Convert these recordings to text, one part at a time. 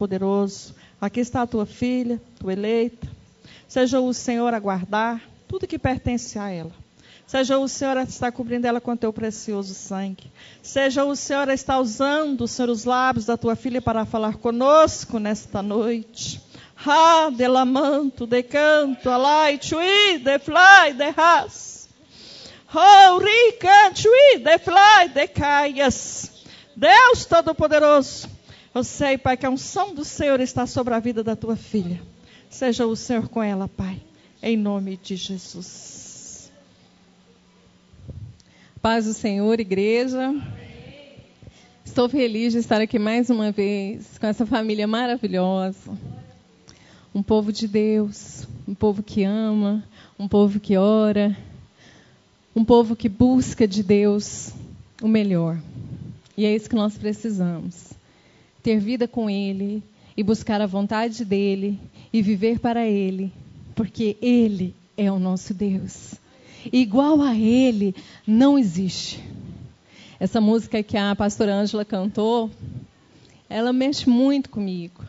Todo-Poderoso, aqui está a tua filha, tua eleita. Seja o Senhor a guardar tudo que pertence a ela. Seja o Senhor a estar cobrindo ela com teu precioso sangue. Seja o Senhor a estar usando, Senhor, os lábios da tua filha para falar conosco nesta noite. Ha, de lamanto, de canto, alai, chui, de fly, de ras. Oh, rica, chui, de fly, de caias. Deus Todo-Poderoso, eu sei, Pai, que a unção do Senhor está sobre a vida da tua filha. Seja o Senhor com ela, Pai, em nome de Jesus. Paz do Senhor, igreja. Estou feliz de estar aqui mais uma vez com essa família maravilhosa. Um povo de Deus, um povo que ama, um povo que ora, um povo que busca de Deus o melhor. E é isso que nós precisamos. Ter vida com Ele e buscar a vontade dEle e viver para Ele, porque Ele é o nosso Deus. Igual a Ele não existe. Essa música que a pastora Ângela cantou, ela mexe muito comigo.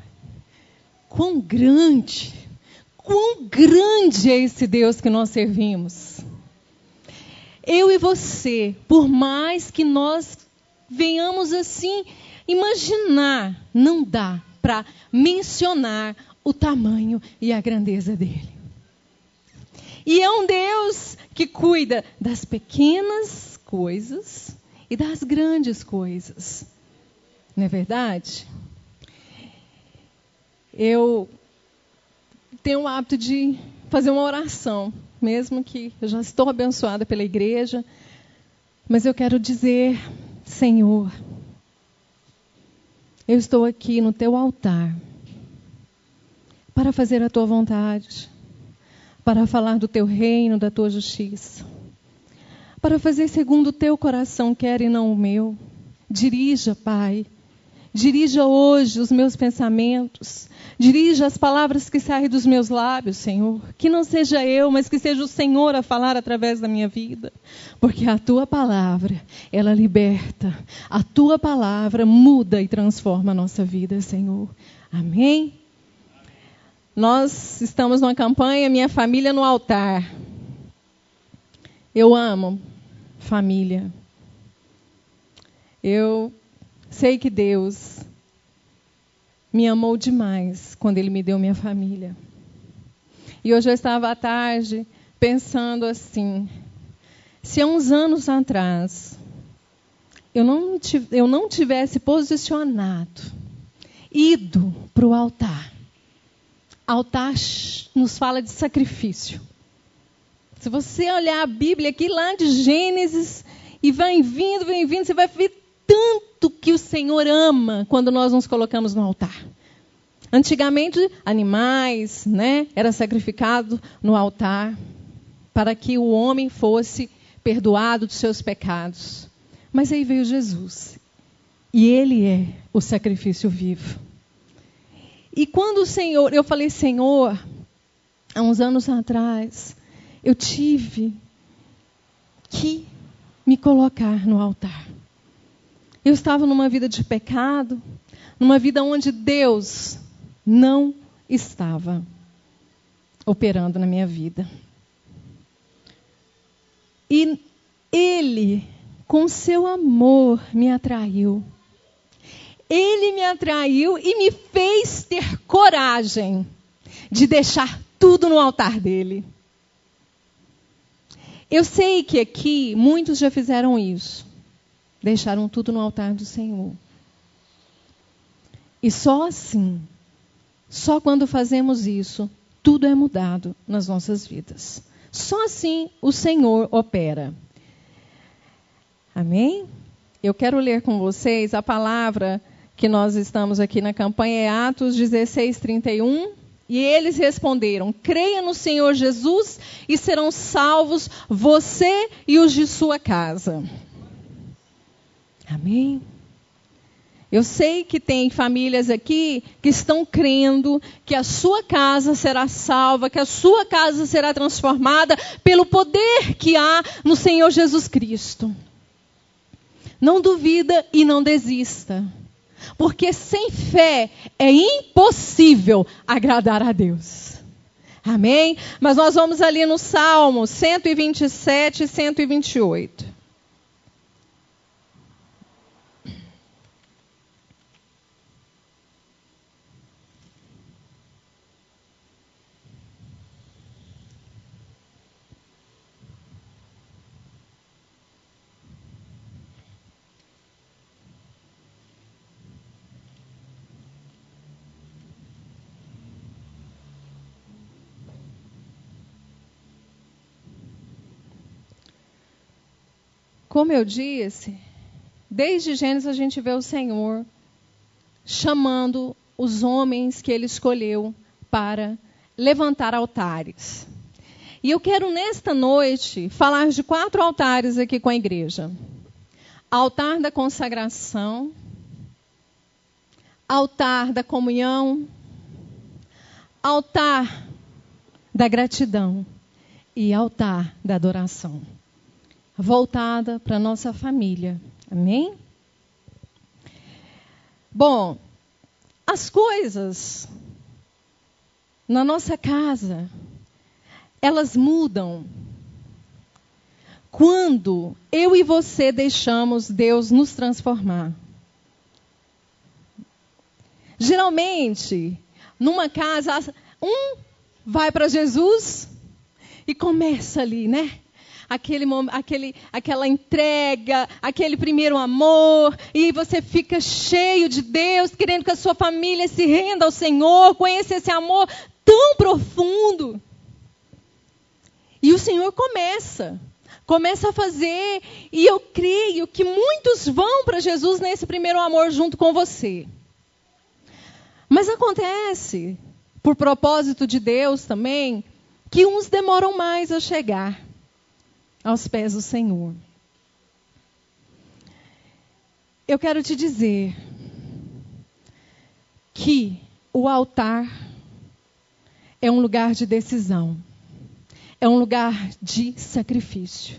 Quão grande é esse Deus que nós servimos. Eu e você, por mais que nós venhamos assim imaginar, não dá para mencionar o tamanho e a grandeza dele. E é um Deus que cuida das pequenas coisas e das grandes coisas. Não é verdade? Eu tenho o hábito de fazer uma oração, mesmo que eu já estou abençoada pela igreja, mas eu quero dizer, Senhor, eu estou aqui no teu altar para fazer a tua vontade, para falar do teu reino, da tua justiça, para fazer segundo o teu coração quer e não o meu. Dirija, Pai, dirija hoje os meus pensamentos, dirija as palavras que saem dos meus lábios, Senhor. Que não seja eu, mas que seja o Senhor a falar através da minha vida. Porque a tua palavra, ela liberta. A tua palavra muda e transforma a nossa vida, Senhor. Amém? Nós estamos numa campanha, Minha Família no Altar. Eu amo família. Eu sei que Deus me amou demais quando Ele me deu minha família. E hoje eu estava à tarde pensando assim, se há uns anos atrás eu não tivesse posicionado, ido para o altar. Altar nos fala de sacrifício. Se você olhar a Bíblia aqui lá de Gênesis e vai vindo, você vai ver tanto que o Senhor ama quando nós nos colocamos no altar. Antigamente, animais, era sacrificado no altar para que o homem fosse perdoado dos seus pecados. Mas aí veio Jesus. E Ele é o sacrifício vivo. E quando eu falei, Senhor, há uns anos atrás, eu tive que me colocar no altar. Eu estava numa vida de pecado, numa vida onde Deus não estava operando na minha vida. E Ele, com seu amor, me atraiu. Ele me atraiu e me fez ter coragem de deixar tudo no altar dele. Eu sei que aqui muitos já fizeram isso. Deixaram tudo no altar do Senhor. E só assim, só quando fazemos isso, tudo é mudado nas nossas vidas. Só assim o Senhor opera. Amém? Eu quero ler com vocês a palavra que nós estamos aqui na campanha, é Atos 16, 31. E eles responderam, creia no Senhor Jesus e serão salvos você e os de sua casa. Amém? Eu sei que tem famílias aqui que estão crendo que a sua casa será salva, que a sua casa será transformada pelo poder que há no Senhor Jesus Cristo. Não duvida e não desista. Porque sem fé é impossível agradar a Deus. Amém? Mas nós vamos ali no Salmo 127 e 128. Como eu disse, desde Gênesis a gente vê o Senhor chamando os homens que Ele escolheu para levantar altares. E eu quero nesta noite falar de 4 altares aqui com a igreja. Altar da consagração, altar da comunhão, altar da gratidão e altar da adoração. Voltada para a nossa família. Amém? Bom, as coisas na nossa casa, elas mudam quando eu e você deixamos Deus nos transformar. Geralmente, numa casa, um vai para Jesus e começa ali, né? Aquela entrega, aquele primeiro amor, e você fica cheio de Deus, querendo que a sua família se renda ao Senhor, conheça esse amor tão profundo. E o Senhor começa a fazer, e eu creio que muitos vão para Jesus nesse primeiro amor junto com você. Mas acontece, por propósito de Deus também, que uns demoram mais a chegar aos pés do Senhor. Eu quero te dizer que o altar é um lugar de decisão, é um lugar de sacrifício.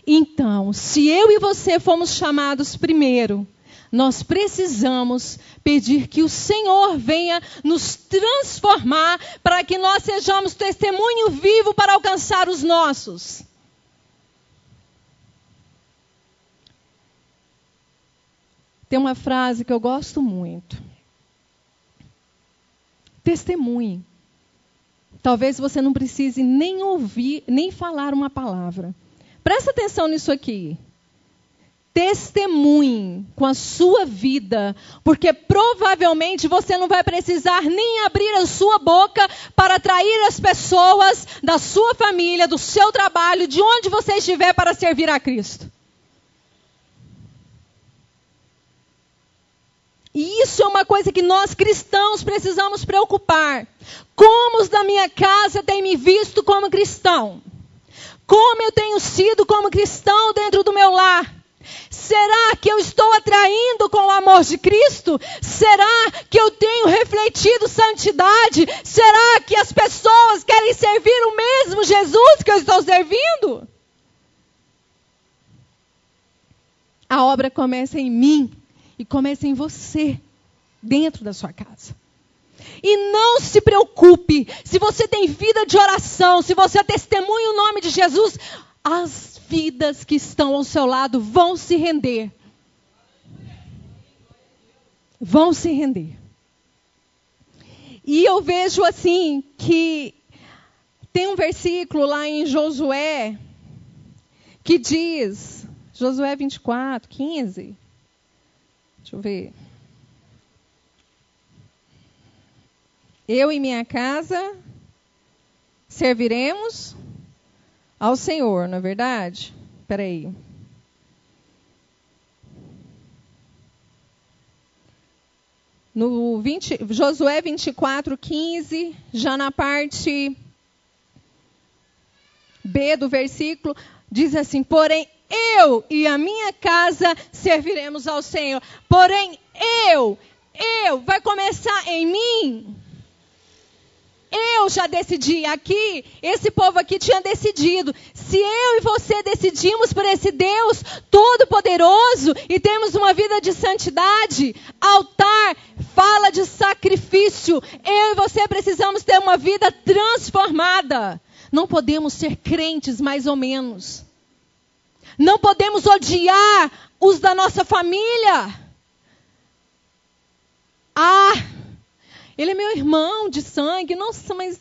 Então, se eu e você fomos chamados primeiro, nós precisamos pedir que o Senhor venha nos transformar para que nós sejamos testemunho vivo para alcançar os nossos. Tem uma frase que eu gosto muito. Testemunhe. Talvez você não precise nem ouvir, nem falar uma palavra. Presta atenção nisso aqui. Testemunhe com a sua vida, porque provavelmente você não vai precisar nem abrir a sua boca para atrair as pessoas da sua família, do seu trabalho, de onde você estiver para servir a Cristo. E isso é uma coisa que nós cristãos precisamos preocupar. Como os da minha casa têm me visto como cristão? Como eu tenho sido como cristão dentro do meu lar? Será que eu estou atraindo com o amor de Cristo? Será que eu tenho refletido santidade? Será que as pessoas querem servir o mesmo Jesus que eu estou servindo? A obra começa em mim. E começa em você, dentro da sua casa. E não se preocupe, se você tem vida de oração, se você testemunha o nome de Jesus, as vidas que estão ao seu lado vão se render. Vão se render. E eu vejo assim, que tem um versículo lá em Josué, que diz, Josué 24, 15... Deixa eu ver. Eu e minha casa serviremos ao Senhor, não é verdade? Espera aí. No Josué 24, 15, já na parte B do versículo, diz assim, porém, eu e a minha casa serviremos ao Senhor. Porém, vai começar em mim. eu já decidi aqui, esse povo aqui tinha decidido. Se eu e você decidimos por esse Deus todo-poderoso e temos uma vida de santidade, altar fala de sacrifício. Eu e você precisamos ter uma vida transformada. Não podemos ser crentes mais ou menos. Não podemos odiar os da nossa família. Ele é meu irmão de sangue. Nossa, mas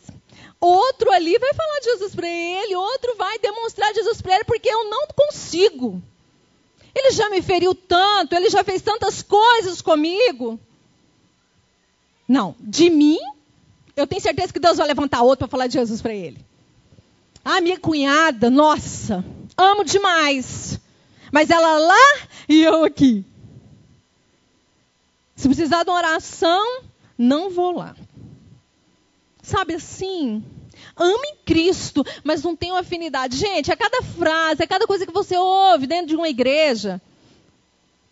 outro ali vai falar de Jesus para ele. Outro vai demonstrar Jesus para ele, porque eu não consigo. Ele já me feriu tanto. Ele já fez tantas coisas comigo. Não, de mim, eu tenho certeza que Deus vai levantar outro para falar de Jesus para ele. Minha cunhada, nossa, amo demais. Mas ela lá e eu aqui. Se precisar de uma oração, não vou lá. Sabe assim? Amo em Cristo, mas não tenho afinidade. Gente, a cada frase, a cada coisa que você ouve dentro de uma igreja,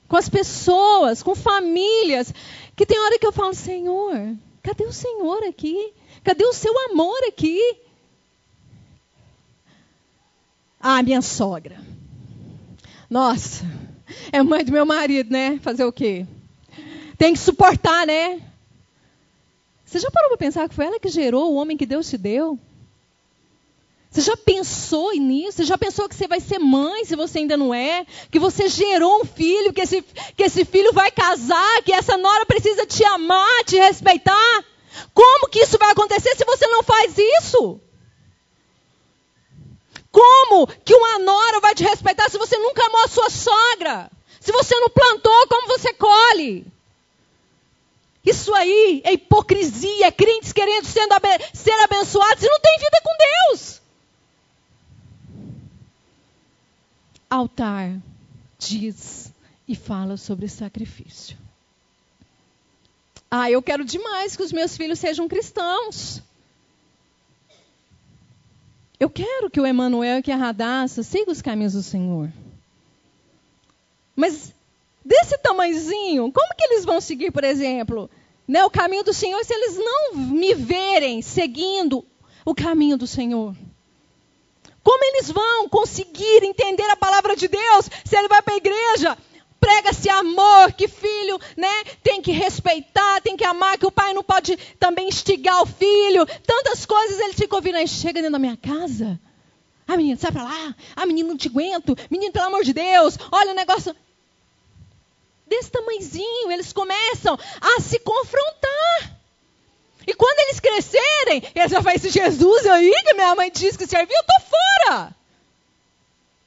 com as pessoas, com famílias, que tem hora que eu falo, Senhor, cadê o Senhor aqui? Cadê o seu amor aqui? Minha sogra. Nossa, é mãe do meu marido, né? Fazer o quê? Tem que suportar, né? Você já parou para pensar que foi ela que gerou o homem que Deus te deu? Você já pensou nisso? Você já pensou que você vai ser mãe se você ainda não é? Que você gerou um filho, que esse filho vai casar, que essa nora precisa te amar, te respeitar? Como que isso vai acontecer se você não faz isso? Como que uma nora vai te respeitar se você nunca amou a sua sogra? Se você não plantou, como você colhe? Isso aí é hipocrisia, é crentes querendo ser abençoados e não tem vida com Deus. Altar diz e fala sobre sacrifício. Eu quero demais que os meus filhos sejam cristãos. Eu quero que o Emanuel e que a Radassa sigam os caminhos do Senhor. Mas desse tamanhozinho, como que eles vão seguir, por exemplo, o caminho do Senhor se eles não me verem seguindo o caminho do Senhor? Como eles vão conseguir entender a palavra de Deus se ele vai para a igreja? Prega-se amor, que filho, tem que respeitar, tem que amar, que o pai não pode também instigar o filho. Tantas coisas ele fica ouvindo. Aí chega dentro da minha casa. Menino, sai para lá. Menino, não te aguento. Menino, pelo amor de Deus. Olha o negócio. Desse tamanhozinho, eles começam a se confrontar. E quando eles crescerem, eles já falam, esse Jesus aí que minha mãe disse que servia, eu estou fora.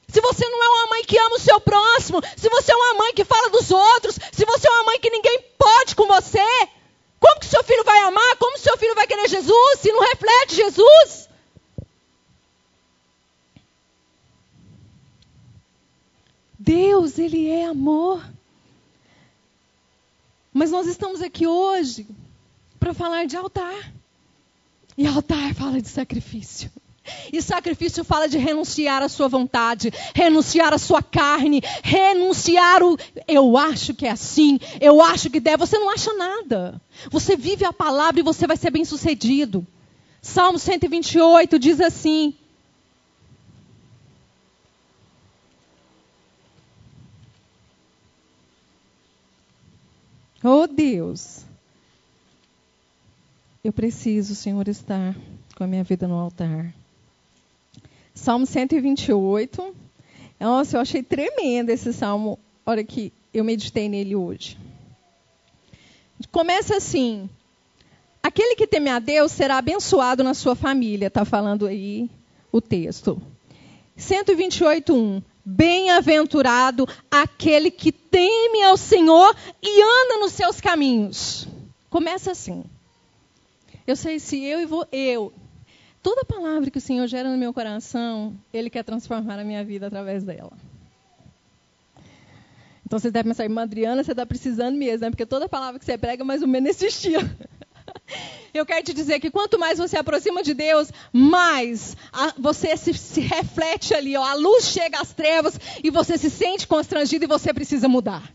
Se você não é uma mãe que ama o seu próximo, se você é uma mãe que fala dos outros, se você é uma mãe que ninguém pode com você, como que seu filho vai amar? Como seu filho vai querer Jesus se não reflete Jesus? Deus, Ele é amor. Mas nós estamos aqui hoje para falar de altar. E altar fala de sacrifício. E sacrifício fala de renunciar à sua vontade, renunciar à sua carne, renunciar eu acho que é assim, eu acho que deve. Você não acha nada. Você vive a palavra e você vai ser bem sucedido. Salmo 128 diz assim. Oh Deus, eu preciso, Senhor, estar com a minha vida no altar. Salmo 128. Nossa, eu achei tremendo esse salmo, a hora que eu meditei nele hoje. Começa assim. Aquele que teme a Deus será abençoado na sua família. Está falando aí o texto. 128:1. Bem-aventurado aquele que teme ao Senhor e anda nos seus caminhos. Começa assim. Eu sei se toda palavra que o Senhor gera no meu coração, Ele quer transformar a minha vida através dela. Então você deve pensar, irmã Adriana, você está precisando mesmo, né? Porque toda palavra que você prega, mais ou menos nesse estilo. Eu quero te dizer que quanto mais você aproxima de Deus, mais você se reflete ali. A luz chega às trevas e você se sente constrangido e você precisa mudar.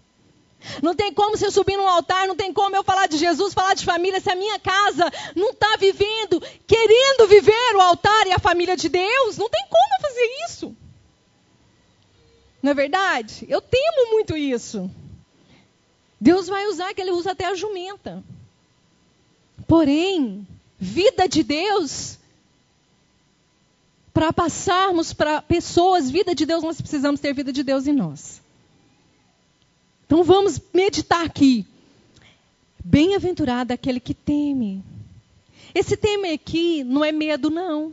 Não tem como você subir num altar, não tem como eu falar de Jesus, falar de família, se a minha casa não está vivendo querendo viver o altar e a família de Deus. Não tem como fazer isso. Não é verdade? Eu temo muito isso. Deus vai usar, que Ele usa até a jumenta. Porém, vida de Deus, para passarmos para pessoas, vida de Deus, nós precisamos ter vida de Deus em nós. Então vamos meditar aqui. Bem-aventurado aquele que teme. Esse teme aqui não é medo, não.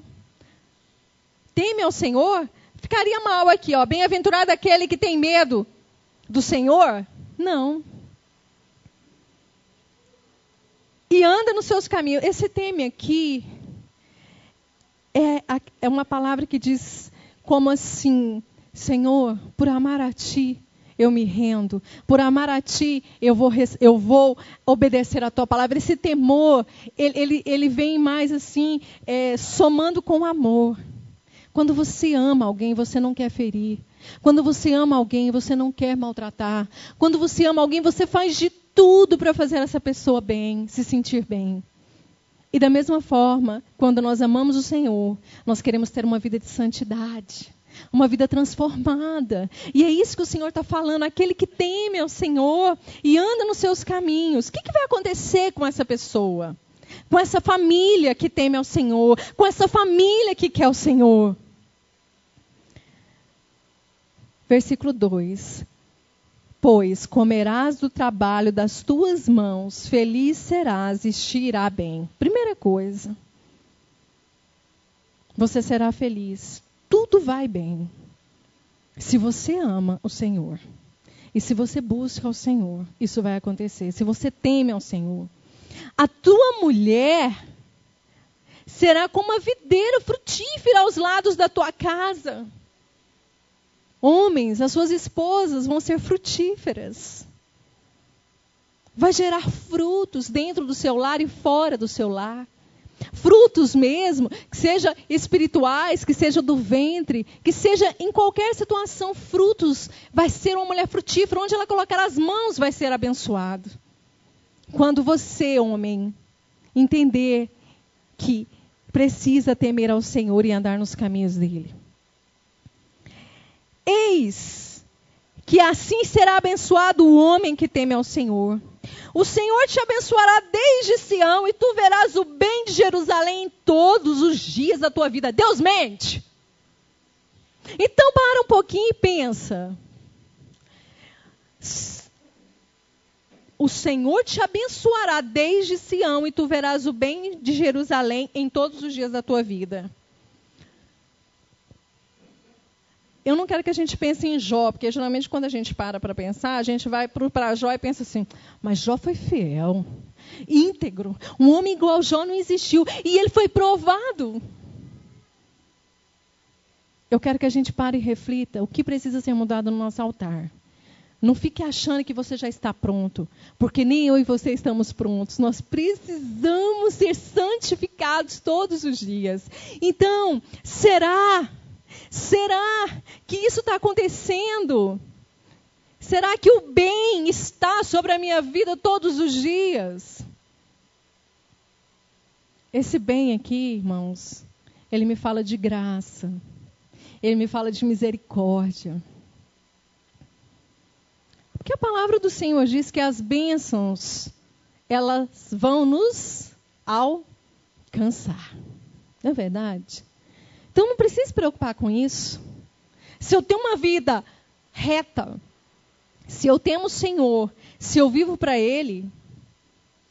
Teme ao Senhor, ficaria mal aqui, ó. Bem-aventurado aquele que tem medo do Senhor? Não. E anda nos seus caminhos. Esse teme aqui é uma palavra que diz como assim: Senhor, por amar a Ti, eu me rendo. Por amar a Ti, eu vou obedecer a Tua palavra. Esse temor, ele vem mais assim, somando com amor. Quando você ama alguém, você não quer ferir. Quando você ama alguém, você não quer maltratar. Quando você ama alguém, você faz de tudo para fazer essa pessoa bem, se sentir bem. E da mesma forma, quando nós amamos o Senhor, nós queremos ter uma vida de santidade, uma vida transformada. E é isso que o Senhor está falando, aquele que teme ao Senhor e anda nos seus caminhos. O que vai acontecer com essa pessoa? Com essa família que teme ao Senhor, com essa família que quer o Senhor. Versículo 2. Pois comerás do trabalho das tuas mãos, feliz serás e te irá bem. Primeira coisa, você será feliz. Tudo vai bem. Se você ama o Senhor. E se você busca o Senhor, isso vai acontecer. Se você teme ao Senhor. A tua mulher será como uma videira frutífera aos lados da tua casa. Homens, as suas esposas vão ser frutíferas. Vai gerar frutos dentro do seu lar e fora do seu lar. Frutos mesmo, que sejam espirituais, que seja do ventre, que seja em qualquer situação, frutos. Vai ser uma mulher frutífera, onde ela colocar as mãos vai ser abençoado. Quando você, homem, entender que precisa temer ao Senhor e andar nos caminhos dele. Eis que assim será abençoado o homem que teme ao Senhor. O Senhor te abençoará desde Sião e tu verás o bem de Jerusalém em todos os dias da tua vida. Deus mente. Então para um pouquinho e pensa. O Senhor te abençoará desde Sião e tu verás o bem de Jerusalém em todos os dias da tua vida. Eu não quero que a gente pense em Jó, porque geralmente quando a gente para pensar, a gente vai para Jó e pensa assim, mas Jó foi fiel, íntegro, um homem igual a Jó não existiu, e ele foi provado. Eu quero que a gente pare e reflita o que precisa ser mudado no nosso altar. Não fique achando que você já está pronto, porque nem eu e você estamos prontos. Nós precisamos ser santificados todos os dias. Então, será que isso está acontecendo? Será que o bem está sobre a minha vida todos os dias? Esse bem aqui, irmãos, ele me fala de graça. Ele me fala de misericórdia. Porque a palavra do Senhor diz que as bênçãos, elas vão nos alcançar. Não é verdade? Então não precisa se preocupar com isso. Se eu tenho uma vida reta, se eu temo o Senhor, se eu vivo para Ele,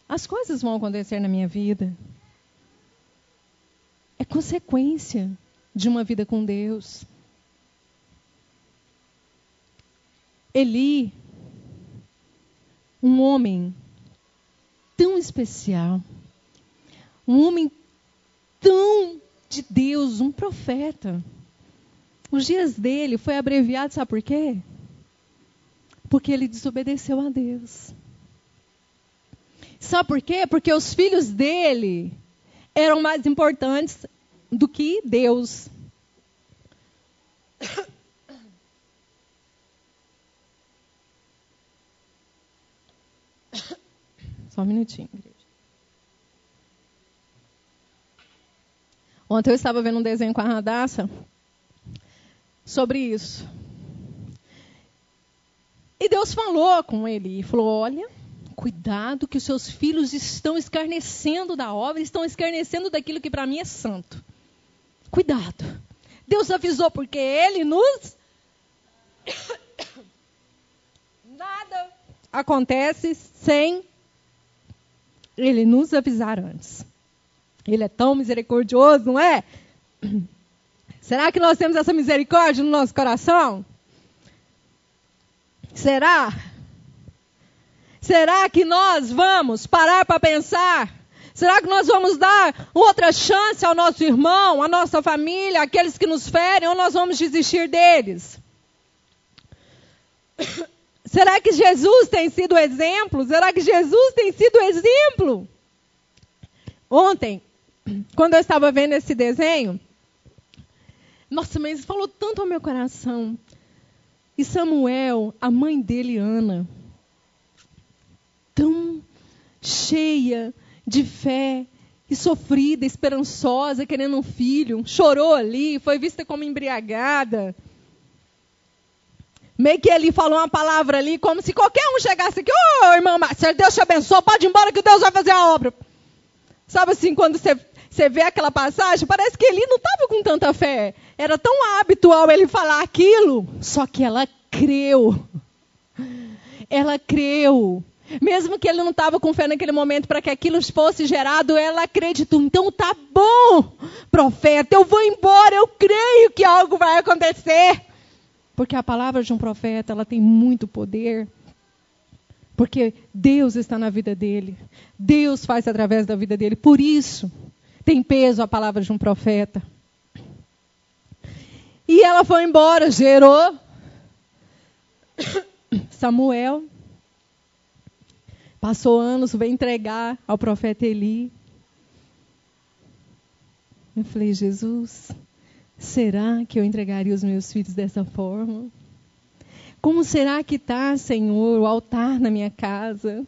as coisas vão acontecer na minha vida. É consequência de uma vida com Deus. Eli, um homem tão especial, um homem tão de Deus, um profeta. Os dias dele foi abreviado, sabe por quê? Porque ele desobedeceu a Deus. Sabe por quê? Porque os filhos dele eram mais importantes do que Deus. Só um minutinho, igreja. Ontem eu estava vendo um desenho com a Radassa sobre isso. E Deus falou com ele, e falou, olha, cuidado que os seus filhos estão escarnecendo da obra, estão escarnecendo daquilo que para mim é santo. Cuidado. Deus avisou, porque Ele nos... Nada acontece sem Ele nos avisar antes. Ele é tão misericordioso, não é? Será que nós temos essa misericórdia no nosso coração? Será? Será que nós vamos parar para pensar? Será que nós vamos dar outra chance ao nosso irmão, à nossa família, àqueles que nos ferem, ou nós vamos desistir deles? Será que Jesus tem sido exemplo? Será que Jesus tem sido exemplo? Ontem, quando eu estava vendo esse desenho, nossa, mas falou tanto ao meu coração. E Samuel, a mãe dele, Ana, tão cheia de fé e sofrida, esperançosa, querendo um filho, chorou ali, foi vista como embriagada. Meio que ele falou uma palavra ali, como se qualquer um chegasse aqui, ô irmã Márcia, Deus te abençoe, pode ir embora que Deus vai fazer a obra. Sabe assim, quando você vê aquela passagem, parece que ele não estava com tanta fé. Era tão habitual ele falar aquilo, só que ela creu. Ela creu. Mesmo que ele não estava com fé naquele momento para que aquilo fosse gerado, ela acreditou. Então tá bom, profeta, eu vou embora, eu creio que algo vai acontecer. Porque a palavra de um profeta, ela tem muito poder. Porque Deus está na vida dele. Deus faz através da vida dele. Por isso, tem peso a palavra de um profeta. E ela foi embora, gerou Samuel. Passou anos, veio entregar ao profeta Eli. Eu falei, Jesus, será que eu entregaria os meus filhos dessa forma? Como será que está, Senhor, o altar na minha casa?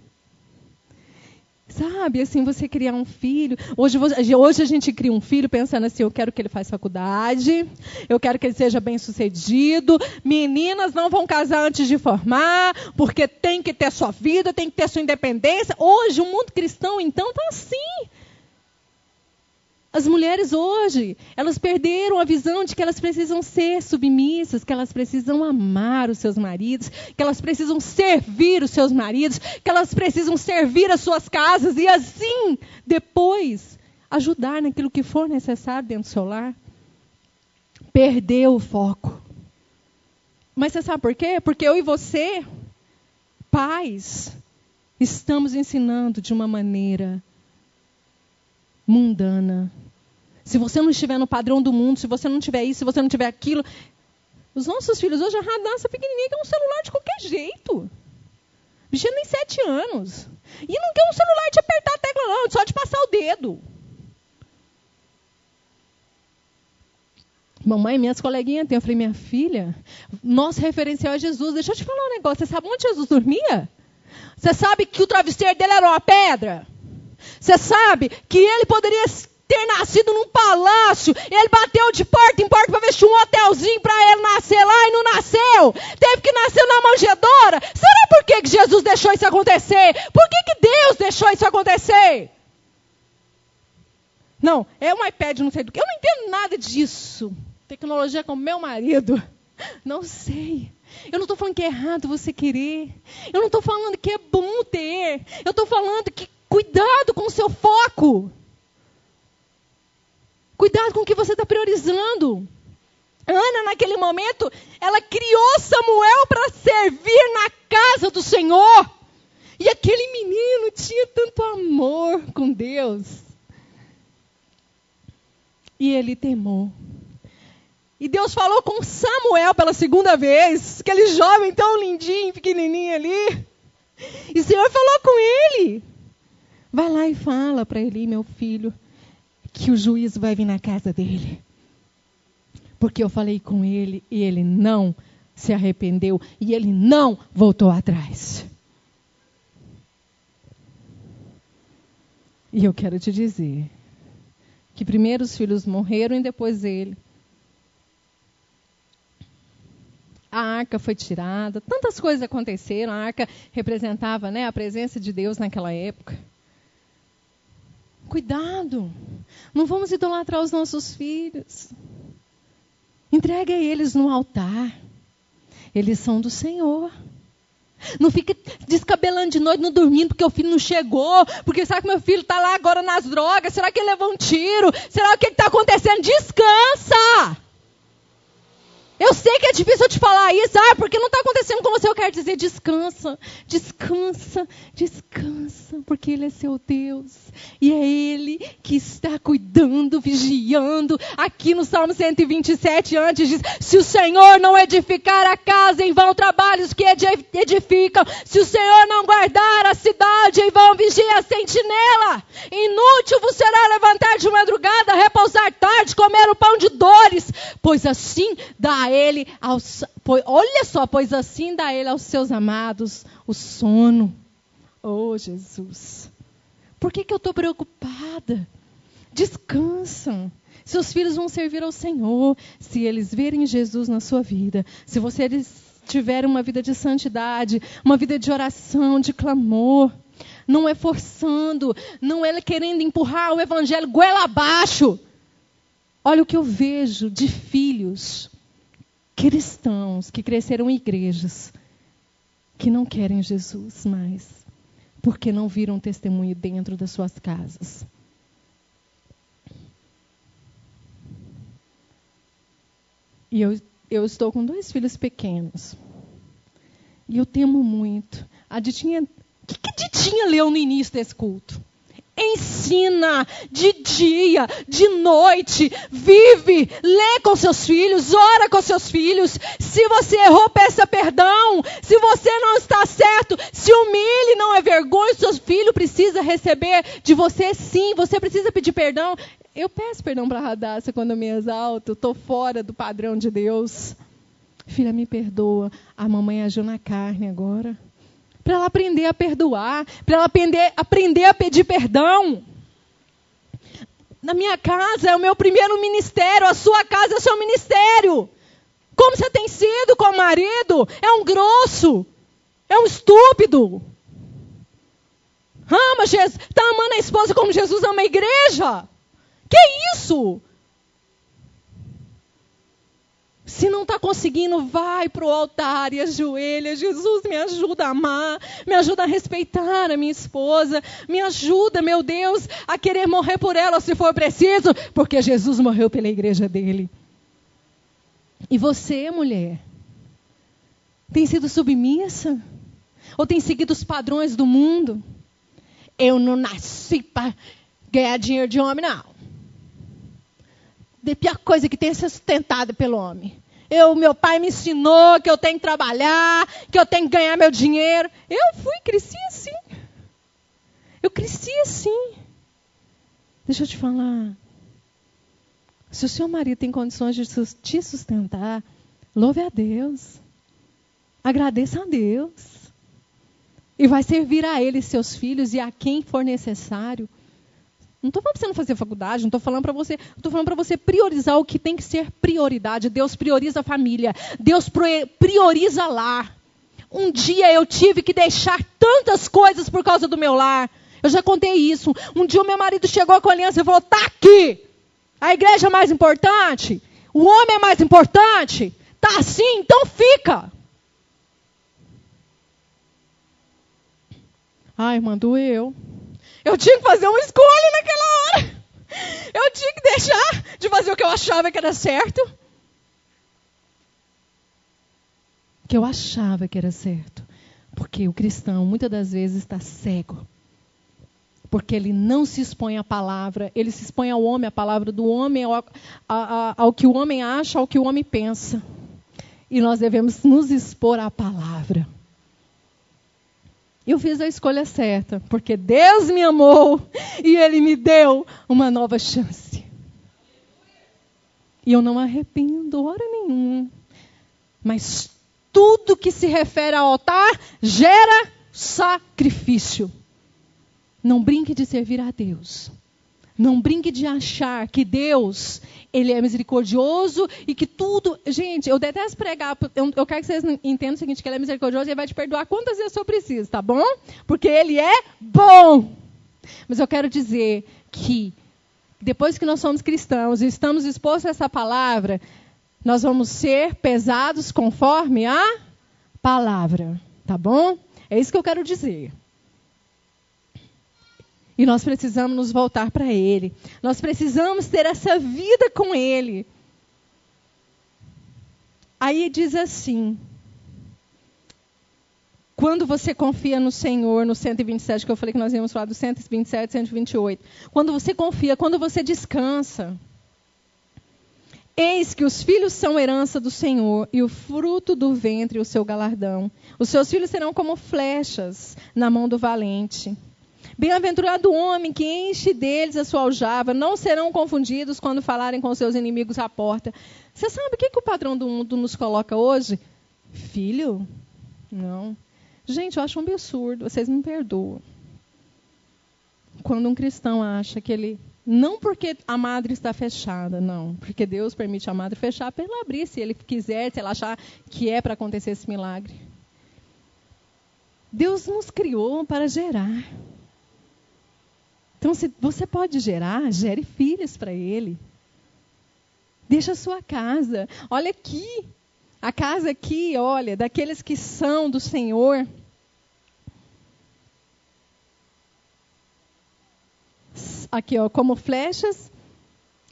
Sabe, assim, você criar um filho. Hoje a gente cria um filho pensando assim, eu quero que ele faça faculdade, eu quero que ele seja bem-sucedido. Meninas não vão casar antes de formar, porque tem que ter sua vida, tem que ter sua independência. Hoje, o mundo cristão, então, está assim. As mulheres hoje, elas perderam a visão de que elas precisam ser submissas, que elas precisam amar os seus maridos, que elas precisam servir os seus maridos, que elas precisam servir as suas casas e assim, depois, ajudar naquilo que for necessário dentro do seu lar. Perdeu o foco. Mas você sabe por quê? Porque eu e você, pais, estamos ensinando de uma maneira mundana. Se você não estiver no padrão do mundo, se você não tiver isso, se você não tiver aquilo. Os nossos filhos hoje, a Radassa pequenininha, quer um celular de qualquer jeito. Bichinho nem 7 anos. E não quer um celular de apertar a tecla não, só de passar o dedo. Mamãe, minhas coleguinhas têm. Eu falei, minha filha, nosso referencial é Jesus. Deixa eu te falar um negócio. Você sabe onde Jesus dormia? Você sabe que o travesseiro dele era uma pedra? Você sabe que ele poderia ter nascido num palácio, ele bateu de porta em porta para ver se tinha um hotelzinho para ele nascer lá e não nasceu. Teve que nascer na manjedoura. Será por que Jesus deixou isso acontecer? Por que Deus deixou isso acontecer? Não, é um iPad, não sei do que. Eu não entendo nada disso. Tecnologia com meu marido. Não sei. Eu não estou falando que é errado você querer. Eu não estou falando que é bom ter. Eu estou falando que cuidado com o seu foco. Cuidado com o que você está priorizando. Ana, naquele momento, ela criou Samuel para servir na casa do Senhor. E aquele menino tinha tanto amor com Deus. E ele temou. E Deus falou com Samuel pela segunda vez. Aquele jovem tão lindinho, pequenininho ali. E o Senhor falou com ele. Vai lá e fala para Eli, meu filho, que o juízo vai vir na casa dele. Porque eu falei com ele e ele não se arrependeu. E ele não voltou atrás. E eu quero te dizer que primeiro os filhos morreram e depois ele. A arca foi tirada, tantas coisas aconteceram. A arca representava, né, a presença de Deus naquela época. Cuidado, não vamos idolatrar os nossos filhos. Entregue a eles no altar. Eles são do Senhor. Não fica descabelando de noite, não dormindo, porque o filho não chegou. Porque será que meu filho está lá agora nas drogas? Será que ele levou um tiro? Será que está acontecendo? Descansa! Eu sei que é difícil eu te falar isso, porque não está acontecendo com você. Eu quero dizer, descansa, descansa, descansa, porque Ele é seu Deus. E é Ele que está cuidando, vigiando. Aqui no Salmo 127, antes diz, se o Senhor não edificar a casa, em vão trabalhos que edificam. Se o Senhor não guardar a cidade, em vão vigia a sentinela. Inútil vos será levantar de madrugada, repousar tarde, comer o pão de dores, pois assim dá ele pois assim dá ele aos seus amados o sono. Oh, Jesus. Por que eu estou preocupada? Descansa. Seus filhos vão servir ao Senhor se eles verem Jesus na sua vida. Se vocês tiverem uma vida de santidade, uma vida de oração, de clamor. Não é forçando, não é querendo empurrar o evangelho goela abaixo. Olha o que eu vejo de filhos cristãos que cresceram em igrejas que não querem Jesus mais, porque não viram testemunho dentro das suas casas. E eu estou com 2 filhos pequenos. E eu temo muito. A Ditinha, o que a Ditinha leu no início desse culto? Ensina de dia, de noite, vive, lê com seus filhos, ora com seus filhos. Se você errou, peça perdão. Se você não está certo, se humilhe, não é vergonha. Seu filho precisa receber de você, sim, você precisa pedir perdão. Eu peço perdão para a Radassa quando eu me exalto, estou fora do padrão de Deus. Filha, me perdoa, a mamãe agiu na carne agora. Para ela aprender a perdoar, para ela aprender a pedir perdão. Na minha casa é o meu primeiro ministério, a sua casa é o seu ministério. Como você tem sido com o marido? É um grosso, é um estúpido. Ama Jesus, está amando a esposa como Jesus ama a igreja? Que isso? Se não está conseguindo, vai para o altar e ajoelha. Jesus, me ajuda a amar, me ajuda a respeitar a minha esposa, me ajuda, meu Deus, a querer morrer por ela se for preciso, porque Jesus morreu pela igreja dele. E você, mulher, tem sido submissa? Ou tem seguido os padrões do mundo? Eu não nasci para ganhar dinheiro de homem, não. A pior coisa que tem é ser sustentada pelo homem. Meu pai me ensinou que eu tenho que trabalhar, que eu tenho que ganhar meu dinheiro. Cresci assim. Eu cresci assim. Deixa eu te falar. Se o seu marido tem condições de te sustentar, louve a Deus. Agradeça a Deus. E vai servir a ele e seus filhos e a quem for necessário. Não estou falando para você não fazer faculdade, não estou falando para você. Estou falando para você priorizar o que tem que ser prioridade. Deus prioriza a família. Deus prioriza lar. Um dia eu tive que deixar tantas coisas por causa do meu lar. Eu já contei isso. Um dia o meu marido chegou com a aliança e falou, está aqui. A igreja é mais importante? O homem é mais importante? Está assim? Então fica. Ai, irmã, doeu. Eu tinha que fazer uma escolha naquela hora. Eu tinha que deixar de fazer o que eu achava que era certo. Que eu achava que era certo. Porque o cristão, muitas das vezes, está cego. Porque ele não se expõe à palavra. Ele se expõe ao homem, à palavra do homem, ao que o homem acha, ao que o homem pensa. E nós devemos nos expor à palavra. Eu fiz a escolha certa, porque Deus me amou e Ele me deu uma nova chance. E eu não arrependo, hora nenhuma. Mas tudo que se refere ao altar gera sacrifício. Não brinque de servir a Deus. Não brinque de achar que Deus, Ele é misericordioso e que tudo... Gente, eu detesto pregar, eu quero que vocês entendam o seguinte, que Ele é misericordioso e Ele vai te perdoar quantas vezes eu preciso, tá bom? Porque Ele é bom. Mas eu quero dizer que depois que nós somos cristãos e estamos expostos a essa palavra, nós vamos ser pesados conforme a palavra, tá bom? É isso que eu quero dizer. E nós precisamos nos voltar para Ele. Nós precisamos ter essa vida com Ele. Aí diz assim, quando você confia no Senhor, no 127, que eu falei que nós íamos falar do 127, 128. Quando você confia, quando você descansa. Eis que os filhos são herança do Senhor, e o fruto do ventre o seu galardão. Os seus filhos serão como flechas na mão do valente. Bem-aventurado o homem que enche deles a sua aljava, não serão confundidos quando falarem com seus inimigos à porta. Você sabe o que o padrão do mundo nos coloca hoje? Filho? Não. Gente, eu acho um absurdo, vocês me perdoam. Quando um cristão acha que ele... Não porque a madre está fechada, não. Porque Deus permite a madre fechar para ele abrir, se ele quiser, se ela achar que é para acontecer esse milagre. Deus nos criou para gerar. Então, se você pode gerar, gere filhos para Ele. Deixa a sua casa. Olha aqui. A casa aqui, olha, daqueles que são do Senhor. Aqui, ó, como flechas.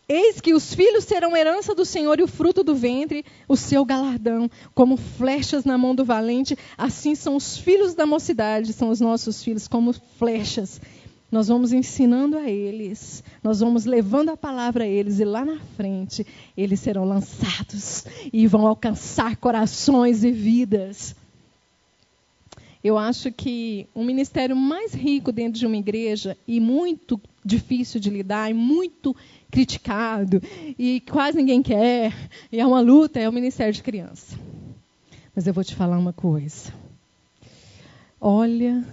Eis que os filhos serão herança do Senhor e o fruto do ventre, o seu galardão. Como flechas na mão do valente, assim são os filhos da mocidade, são os nossos filhos, como flechas. Nós vamos ensinando a eles, nós vamos levando a palavra a eles, e lá na frente, eles serão lançados e vão alcançar corações e vidas. Eu acho que o ministério mais rico dentro de uma igreja, e muito difícil de lidar, e muito criticado, e quase ninguém quer, e é uma luta, é o ministério de criança. Mas eu vou te falar uma coisa. Olha...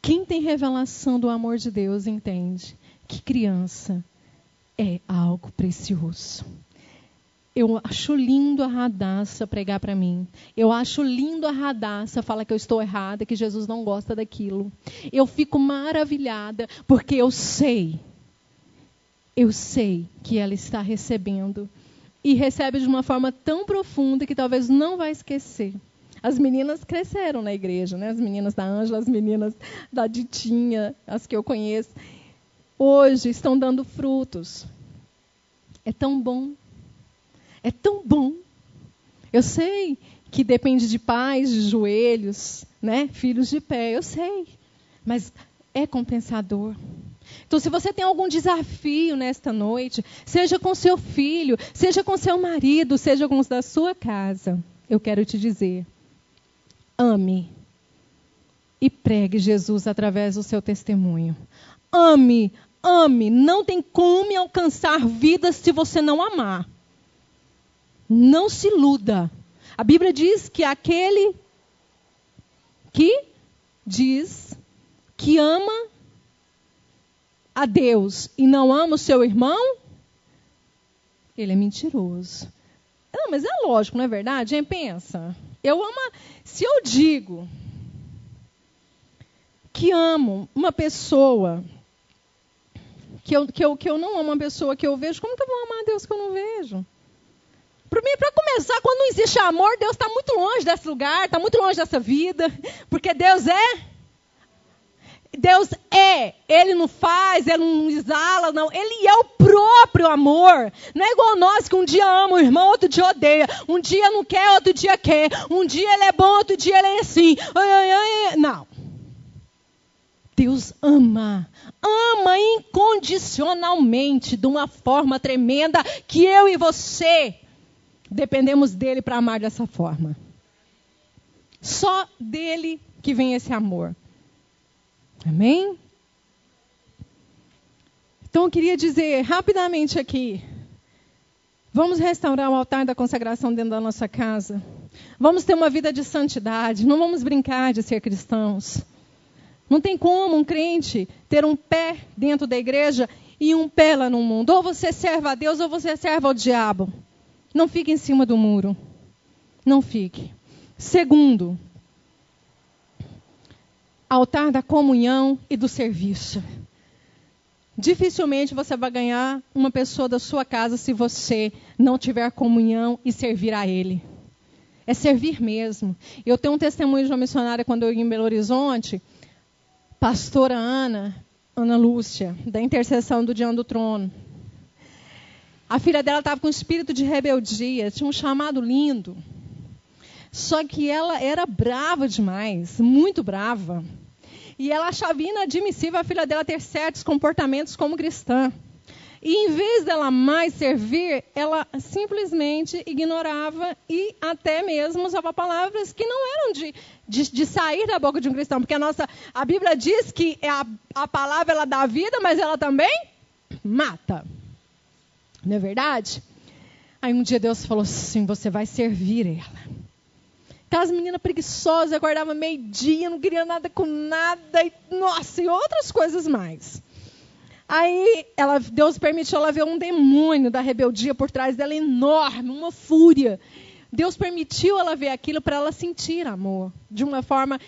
Quem tem revelação do amor de Deus entende que criança é algo precioso. Eu acho lindo a Radassa pregar para mim. Eu acho lindo a Radassa falar que eu estou errada, que Jesus não gosta daquilo. Eu fico maravilhada porque eu sei que ela está recebendo. E recebe de uma forma tão profunda que talvez não vai esquecer. As meninas cresceram na igreja, né? As meninas da Ângela, as meninas da Ditinha, as que eu conheço. Hoje estão dando frutos. É tão bom. É tão bom. Eu sei que depende de pais de joelhos, né? Filhos de pé, eu sei. Mas é compensador. Então, se você tem algum desafio nesta noite, seja com seu filho, seja com seu marido, seja com os da sua casa, eu quero te dizer... Ame e pregue Jesus através do seu testemunho. Ame, ame. Não tem como alcançar vidas se você não amar. Não se iluda. A Bíblia diz que aquele que diz que ama a Deus e não ama o seu irmão, ele é mentiroso. Não, mas é lógico, não é verdade? Hein? Pensa. Se eu digo que amo uma pessoa, que eu não amo uma pessoa que eu vejo, como que eu vou amar a Deus que eu não vejo? Para começar, quando não existe amor, Deus está muito longe desse lugar, está muito longe dessa vida, porque Deus é. Ele não faz, ele não exala, não. Ele é o próprio amor. Não é igual nós que um dia ama o irmão, outro dia odeia. Um dia não quer, outro dia quer. Um dia ele é bom, outro dia ele é assim. Não. Deus ama incondicionalmente, de uma forma tremenda, que eu e você dependemos dele para amar dessa forma. Só dele que vem esse amor. Amém? Então eu queria dizer rapidamente aqui, vamos restaurar o altar da consagração dentro da nossa casa. Vamos ter uma vida de santidade, não vamos brincar de ser cristãos. Não tem como um crente ter um pé dentro da igreja e um pé lá no mundo. Ou você serve a Deus ou você serve ao diabo. Não fique em cima do muro. Não fique. Segundo, altar da comunhão e do serviço. Dificilmente você vai ganhar uma pessoa da sua casa se você não tiver comunhão e servir a Ele. É servir mesmo. Eu tenho um testemunho de uma missionária quando eu ia em Belo Horizonte, pastora Ana Lúcia, da intercessão do Diante do Trono. A filha dela estava com espírito de rebeldia, tinha um chamado lindo. Só que ela era brava demais, muito brava. E ela achava inadmissível a filha dela ter certos comportamentos como cristã. E em vez dela mais servir, ela simplesmente ignorava e até mesmo usava palavras que não eram de sair da boca de um cristão. Porque a Bíblia diz que a palavra ela dá vida, mas ela também mata. Não é verdade? Aí um dia Deus falou assim, você vai servir ela. Aquelas meninas preguiçosas, acordavam meio-dia, não queria nada com nada, e outras coisas mais. Aí Deus permitiu ela ver um demônio da rebeldia por trás dela enorme, uma fúria. Deus permitiu ela ver aquilo para ela sentir amor, de uma forma,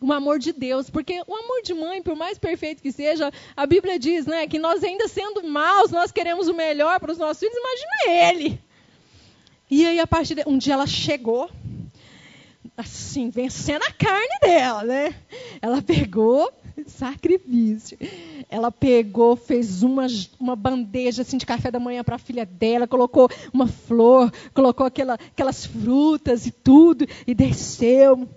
um amor de Deus. Porque o amor de mãe, por mais perfeito que seja, a Bíblia diz, né, que nós ainda sendo maus, nós queremos o melhor para os nossos filhos, imagina ele. E aí, a partir de um dia ela chegou, assim, vencendo a carne dela, né? Ela pegou sacrifício. Ela pegou, fez uma bandeja assim, de café da manhã para a filha dela, colocou uma flor, colocou aquelas frutas e tudo, e desceu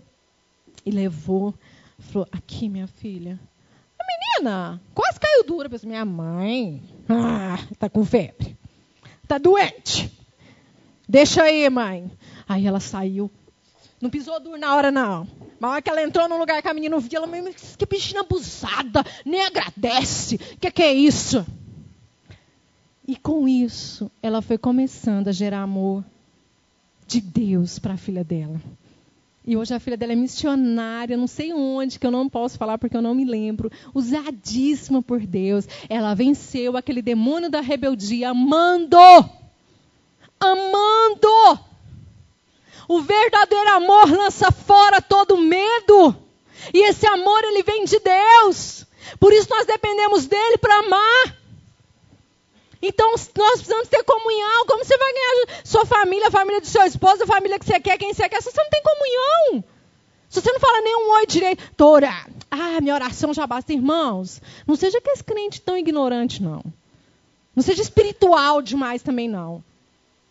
e levou. Falou, aqui, minha filha. A menina quase caiu dura. Pensou, minha mãe, tá com febre. Tá doente. Deixa aí, mãe. Aí ela saiu. Não pisou duro na hora, não. Mas na hora que ela entrou num lugar que a menina via, ela, mas que bichinha abusada, nem agradece. Que é isso? E com isso, ela foi começando a gerar amor de Deus para a filha dela. E hoje a filha dela é missionária, não sei onde, que eu não posso falar porque eu não me lembro. Usadíssima por Deus. Ela venceu aquele demônio da rebeldia amando. Amando. O verdadeiro amor lança fora todo medo. E esse amor, ele vem de Deus. Por isso nós dependemos dele para amar. Então nós precisamos ter comunhão. Como você vai ganhar sua família, a família do seu esposo, a família que você quer, quem você quer, se você não tem comunhão? Se você não fala nenhum oi direito, tô orando. Minha oração já basta, irmãos. Não seja que esse crente tão ignorante, não. Não seja espiritual demais também, não.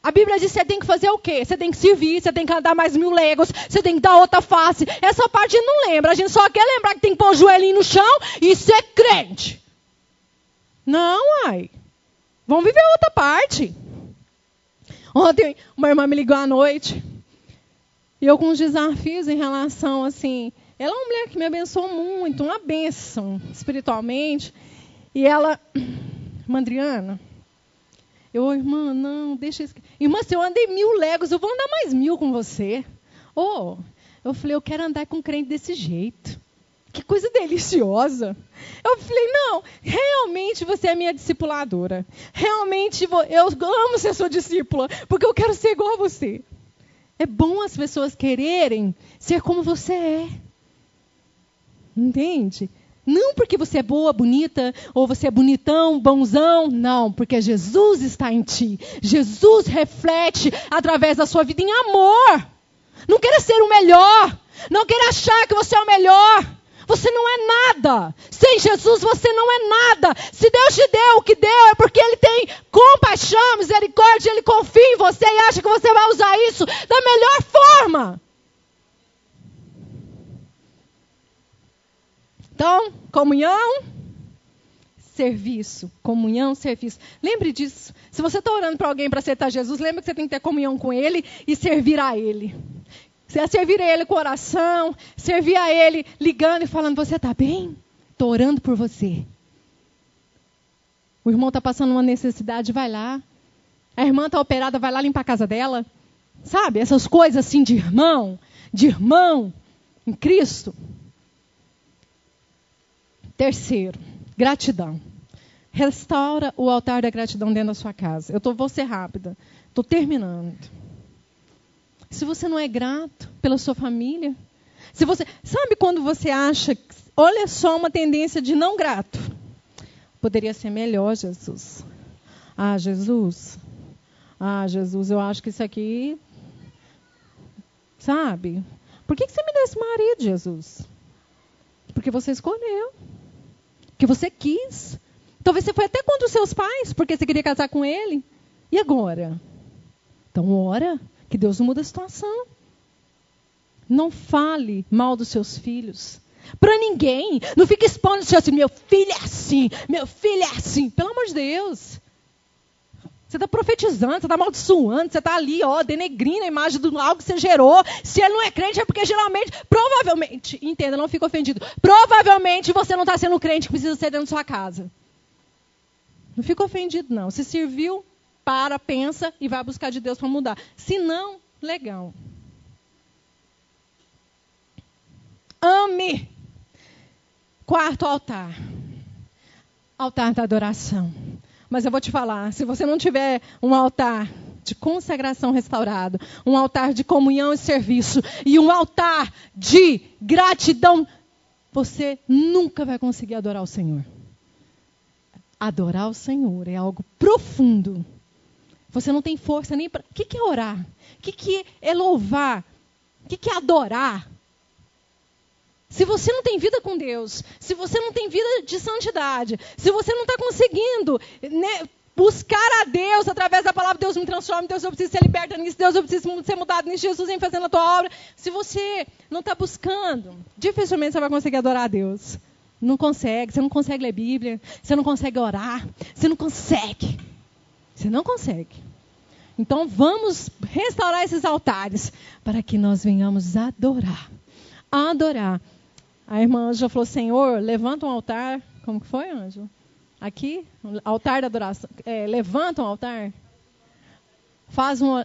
A Bíblia diz que você tem que fazer o quê? Você tem que servir, você tem que andar mais 1000 léguas, você tem que dar outra face. Essa parte a gente não lembra. A gente só quer lembrar que tem que pôr o joelhinho no chão e ser crente. Não, vamos viver outra parte. Ontem, uma irmã me ligou à noite. E eu com uns desafios em relação, assim... Ela é uma mulher que me abençoou muito, uma bênção espiritualmente. E ela... Mandriana... irmã, não, deixa isso. Irmã, se eu andei 1000 léguas, eu vou andar mais 1000 com você. Eu falei, eu quero andar com um crente desse jeito. Que coisa deliciosa. Eu falei, não, realmente você é minha discipuladora. Realmente eu amo ser sua discípula, porque eu quero ser igual a você. É bom as pessoas quererem ser como você é. Entende? Não porque você é boa, bonita, ou você é bonitão, bonzão. Não, porque Jesus está em ti. Jesus reflete através da sua vida em amor. Não queira ser o melhor. Não queira achar que você é o melhor. Você não é nada. Sem Jesus você não é nada. Se Deus te deu o que deu, é porque Ele tem compaixão, misericórdia, Ele confia em você e acha que você vai usar isso da melhor forma. Então, comunhão, serviço. Comunhão, serviço. Lembre disso. Se você está orando para alguém para aceitar Jesus, lembre que você tem que ter comunhão com Ele e servir a Ele. Servir a Ele com oração, servir a Ele ligando e falando, você está bem? Estou orando por você. O irmão está passando uma necessidade, vai lá. A irmã está operada, vai lá limpar a casa dela. Sabe, essas coisas assim de irmão em Cristo. Terceiro, gratidão. Restaura o altar da gratidão dentro da sua casa. Vou ser rápida. Estou terminando. Se você não é grato pela sua família, sabe quando você acha, olha só uma tendência de não grato. Poderia ser melhor, Jesus. Jesus, eu acho que isso aqui, sabe? Por que você me deu esse marido, Jesus? Porque você escolheu. Porque você quis. Talvez você foi até contra os seus pais, porque você queria casar com ele. E agora? Então ora, que Deus muda a situação. Não fale mal dos seus filhos. Para ninguém. Não fique expondo assim, meu filho é assim, meu filho é assim. Pelo amor de Deus. Você está profetizando, você está amaldiçoando, você está ali, denegrindo a imagem de algo que você gerou. Se ele não é crente, é porque geralmente, provavelmente, entenda, não fica ofendido. Provavelmente você não está sendo crente que precisa ser dentro da sua casa. Não fica ofendido, não. Se serviu, pensa e vai buscar de Deus para mudar. Se não, legal. Ame. Quarto altar. Altar da adoração. Mas eu vou te falar, se você não tiver um altar de consagração restaurado, um altar de comunhão e serviço e um altar de gratidão, você nunca vai conseguir adorar o Senhor. Adorar o Senhor é algo profundo. Você não tem força nem para... O que é orar? O que é louvar? O que é adorar? Se você não tem vida com Deus, se você não tem vida de santidade, se você não está conseguindo, né, buscar a Deus através da palavra, Deus me transforma, Deus eu preciso ser liberta nisso, Deus eu preciso ser mudado nisso, Jesus vem fazendo a tua obra. Se você não está buscando, dificilmente você vai conseguir adorar a Deus. Não consegue, você não consegue ler Bíblia, você não consegue orar, você não consegue. Você não consegue. Então vamos restaurar esses altares para que nós venhamos adorar. Adorar. A irmã Ângela falou, Senhor, levanta um altar. Como que foi, Ângela? Aqui, altar da adoração. Levanta um altar. Faz um...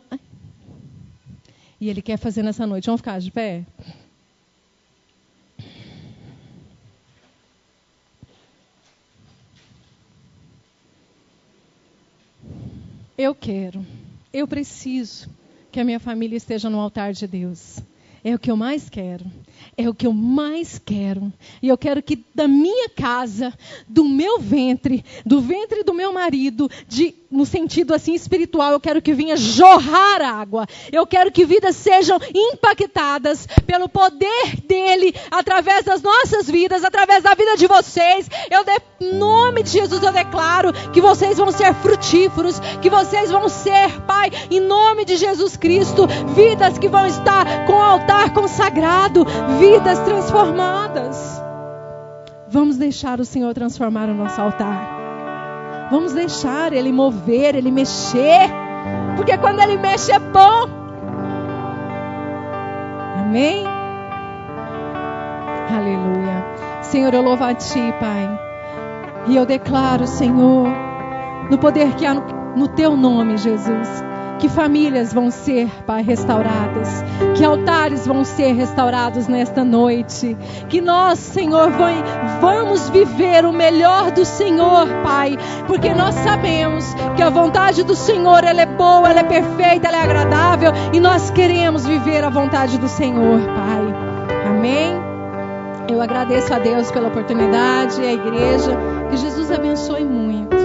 E Ele quer fazer nessa noite. Vamos ficar de pé? Eu preciso que a minha família esteja no altar de Deus. É o que eu mais quero. É o que eu mais quero. E eu quero que da minha casa, do meu ventre, do ventre do meu marido, no sentido assim espiritual, eu quero que venha jorrar água. Eu quero que vidas sejam impactadas pelo poder dele, através das nossas vidas, através da vida de vocês. Em nome de Jesus eu declaro que vocês vão ser frutíferos, que vocês vão ser, Pai, em nome de Jesus Cristo, vidas que vão estar com o altar consagrado, vidas transformadas. Vamos deixar o Senhor transformar o nosso altar. Vamos deixar Ele mover, Ele mexer. Porque quando Ele mexe é bom. Amém? Aleluia. Senhor, eu louvo a Ti, Pai. E eu declaro, Senhor, no poder que há no Teu nome, Jesus, que famílias vão ser, Pai, restauradas, que altares vão ser restaurados nesta noite, que nós, Senhor, vamos viver o melhor do Senhor, Pai, porque nós sabemos que a vontade do Senhor, ela é boa, ela é perfeita, ela é agradável, e nós queremos viver a vontade do Senhor, Pai. Amém? Eu agradeço a Deus pela oportunidade, a igreja, que Jesus abençoe muito.